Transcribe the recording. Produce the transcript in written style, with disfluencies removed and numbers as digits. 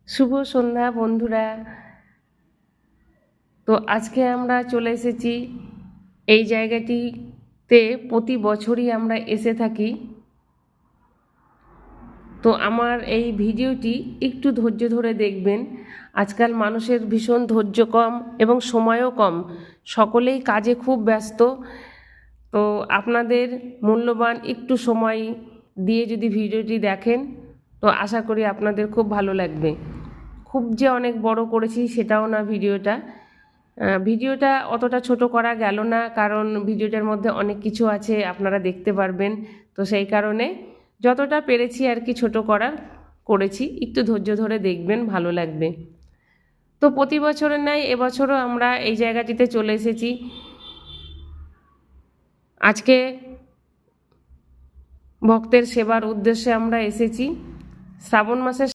শুভ সন্ধ্যা বন্ধুরা। তো আজকে আমরা চলে এসেছি এই জায়গাটিতে। প্রতি বছরই আমরা এসে থাকি। তো আমার এই ভিডিওটি একটু ধৈর্য ধরে দেখবেন। আজকাল মানুষের ভীষণ ধৈর্য কম এবং সময়ও কম, সকলেই কাজে খুব ব্যস্ত। তো আপনাদের মূল্যবান একটু সময় দিয়ে যদি ভিডিওটি দেখেন তো আশা করি আপনাদের খুব ভালো লাগবে। খুব যে অনেক বড় করেছি সেটাও না ভিডিওটা অতটা ছোট করা গেল না, কারণ ভিডিওটার মধ্যে অনেক কিছু আছে, আপনারা দেখতে পারবেন। তো সেই কারণে যতটা পেরেছি আর কি ছোট করেছি। একটু ধৈর্য ধরে দেখবেন, ভালো লাগবে। তো প্রতি বছরের ন্যায় এবছরও আমরা এই জায়গাটিতে চলে এসেছি। আজকে ভক্তের সেবার উদ্দেশ্যে আমরা এসেছি। শ্রাবণ মাসের